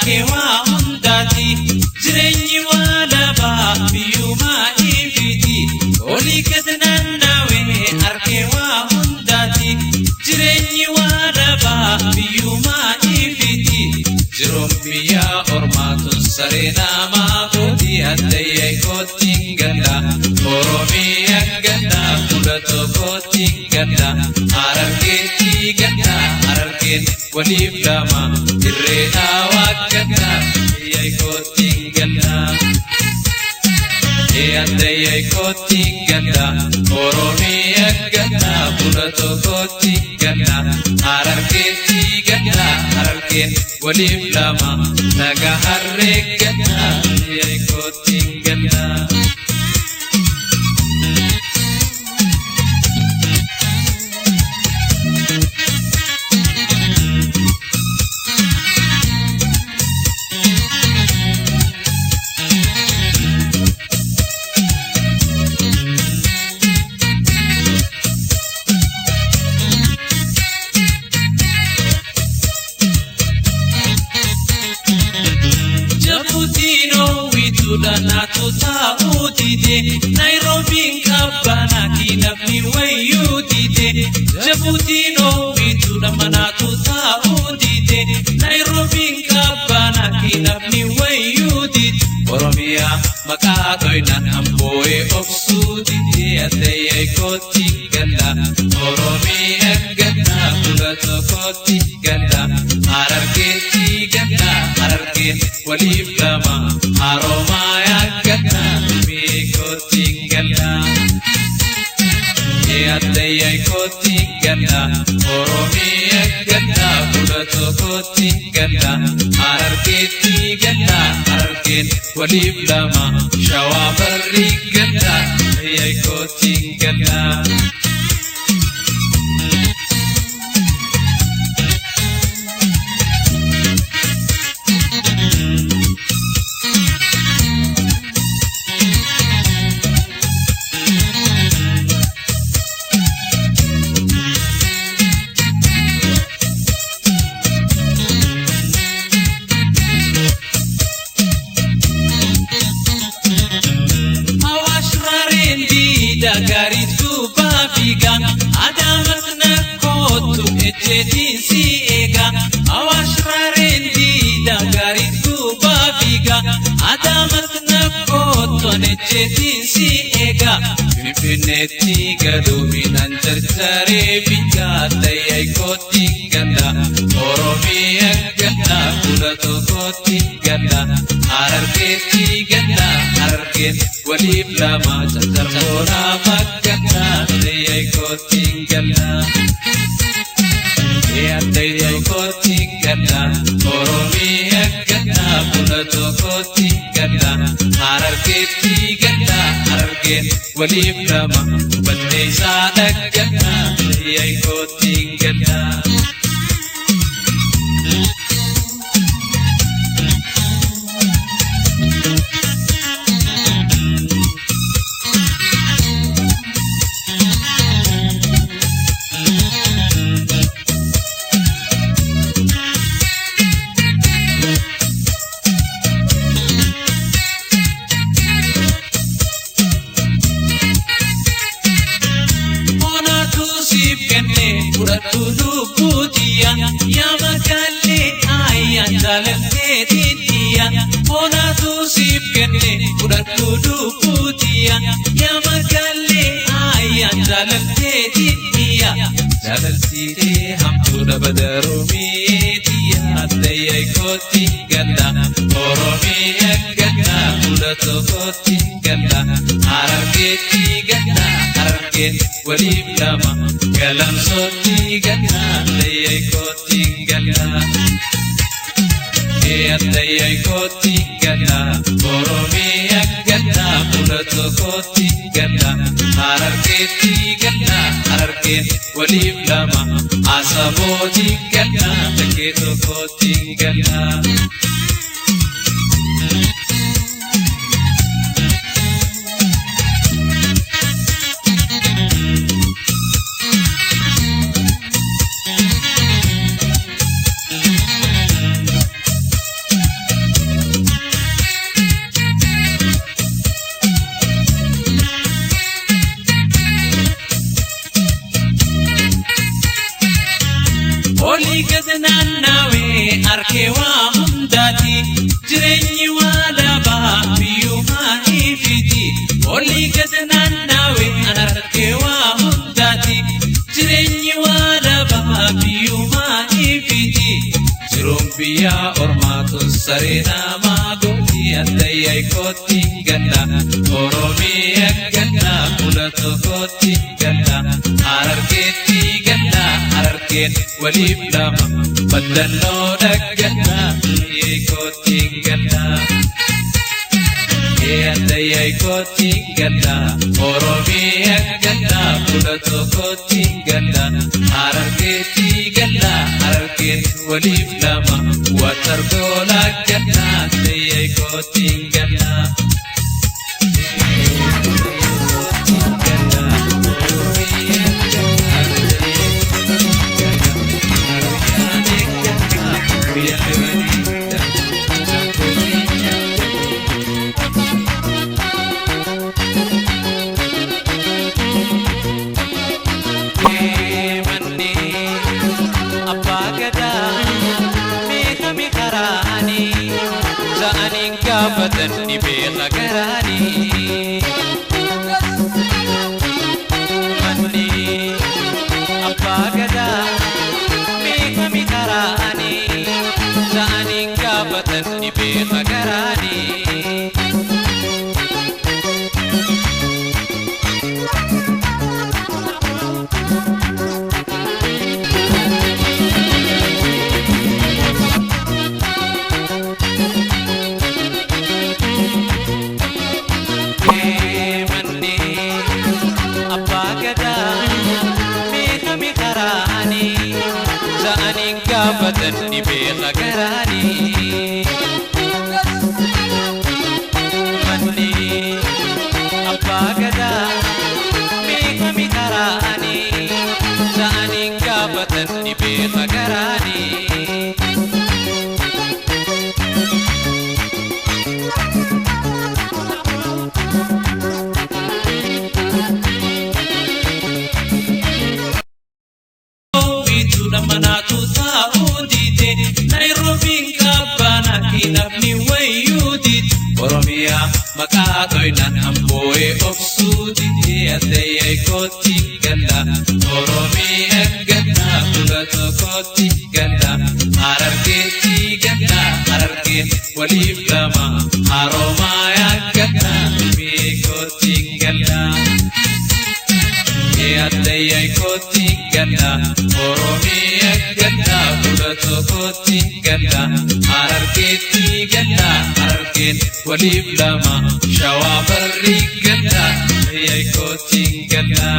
أركوا هنداتي جريني ولا بيوما إفيدي ولي كدنا ناوي أركوا هنداتي جريني ولا بيوما إفيدي جروم بيا أرمات سرنا ما قدي هدي كوتين جندا أرومي جندا كلتو كوتين جندا أركتي جندا أركت ولي بلما الرنا وجندا هي كوتين جندا هي كوتين جندا أرومي جندا كلتو كوتين جندا أركتي جندا أركت ولي بلما نجار جندا هي كوتين جندا Natu taudide Nairobi kabana kinafni wayudide Jabutino ituna manatu taudide Nairobi kabana kinafni wayudide Oromia makatoina amboe obsudide Ateye koti ganda Oromia ganda Kulato koti ganda Ararketi ganda Ararket walif lama Aroma Koti ganda, Oromia ganda, Kulato koti ganda, Ararketi ganda, Ararket walif lama, Shawabari ganda, koti ganda. Garitu babiga adamat nakotu ejedin si ega awashrarendi da garitu babiga adamat nakotu ejedin si ega finfineti gaduminan tercare bijata yai koti ganda Oromia ganda Kulato koti ganda Ararketi ganda Ararket walif lama cacar mora maganda Yai koti ganda Yai koti ganda Oromia ganda Kulato koti ganda Ararketi ganda Ararket walif lama Bande sadak ganda Yai koti ganda Uratulu pujiya Yama kalle ayan dalam tetiya Ona tusip kene Uratulu pujiya Yama kalle ayan dalam tetiya Dalam siti hamtura badarumi tiya Daya koti ganda Oromi ganda Ulato koti ganda Ararketi ganda Ararket walif lama Galam soti ganda Daya koti ganda Daya koti ganda Oromi ganda Ulato koti ganda Ararketi ganda Ararket walif lama Asaboti ganda Taketo koti ganda olii gadnaan naawee arkee waa hundaati jireenyi waa labaa biyyumaa ifiti olii gadnaan naawee arkee waa hundaati jireenyi waa labaa biyyumaa ifiti jiruun biyyaa ormaatu sareenaa maagooti addayyay kooti ganna Oromiyaa ganna kulato kooti ganna Harargeetti ganna Harargeen waliif lama badannoo dhagganna biyyay kooti ganna addayyay kooti ganna Oromiyaa ganna kulato kooti ganna Harargeetti ganna Harargeen waliif lama watargoola ganna addayyay kooti ganna Ni bela garani mandi apa gada me kami karani zaning kabatan ni bela garani Batan ni bela garani mandi apa gada me kami karani zaning kabatan ni bela garani manatu saudite Nairobi kabana kinapni wayudit Oromia makatoinan amboe obsudite adayay koti ganda Oromia ganda kulato koti ganda Harargeetti ganda Harargeen waliif lama Haromaya ganda biyyay koti ganda addayyay koti ganda Oromiyaa ganda kulato koti ganda Harargeetti ganda Harargeen waliif lama Shawaa barri ganda addayyay koti ganda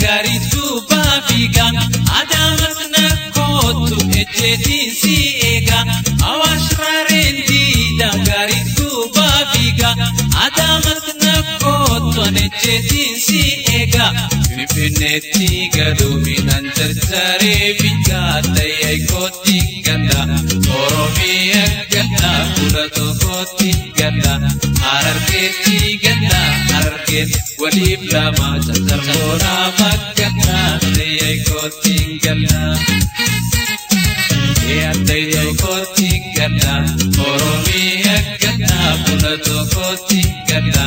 Garit kubafiga adamat nakotu ejetin si ega awash rarendi da garit kubafiga adamat nakotu ejetin si ega Finfinneti galuminan jarjare bika addayyay koti ganda Oromiyaa ganda kulato koti ganda Harargeetti ganda Harargeen waliif lama jarjarboona magganda addayyay koti ganda addayyay koti ganda Oromiyaa ganda kulato koti ganda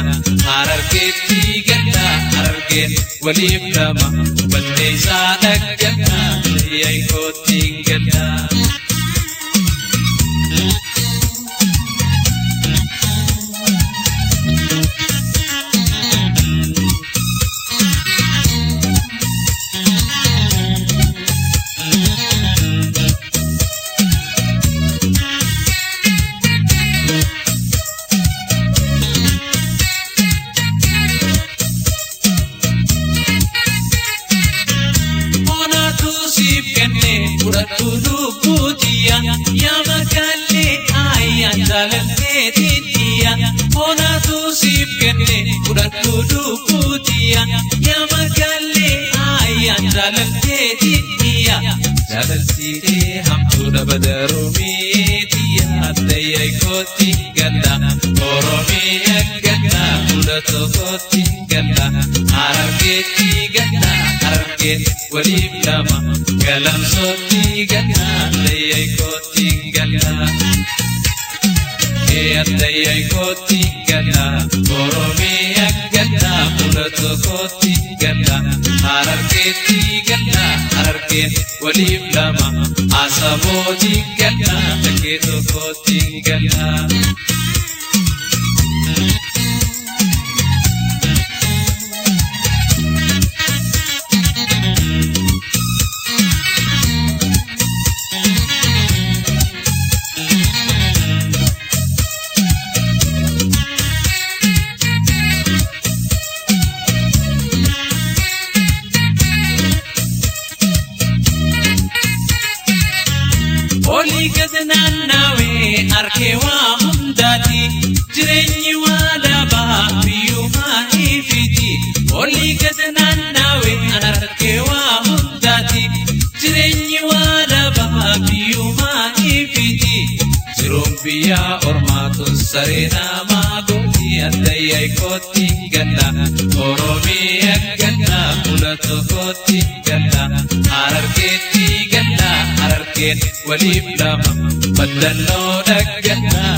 Harargeetti ganda Harargeen waliif lama baddeessaa dhagganda addayyay koti ganda Pura tudu يا مكالي آيا جالتيتيا هنا توسيب كني ودكودو كوديا يا مكالي آيا جالتيتيا جالتيتي هم تودا بدروميتيا داي كوتي غدا أورومي غدا ودتو كوتي غدا أرجيتي غدا أرجيت وليب لما كلام صوتي غدا داي كوتي غدا داي كوتي غدا أورومي غدا ودتو كوتي غدا أرجيتي غدا أرجيت وليب لما أصابوتي غدا تكيتو كوتي غدا Oli gadnan nawe arkewa mundati jirenyi wala babiyu maifiti Oli gadnan nawe arkewa mundati jirenyi wala babiyu maifiti Jirumbiya ormatun sarena magoti adayay koti ganda Oromiya ganda ulato koti ganda Ararketi ganda Ararket walib lama badalo daggana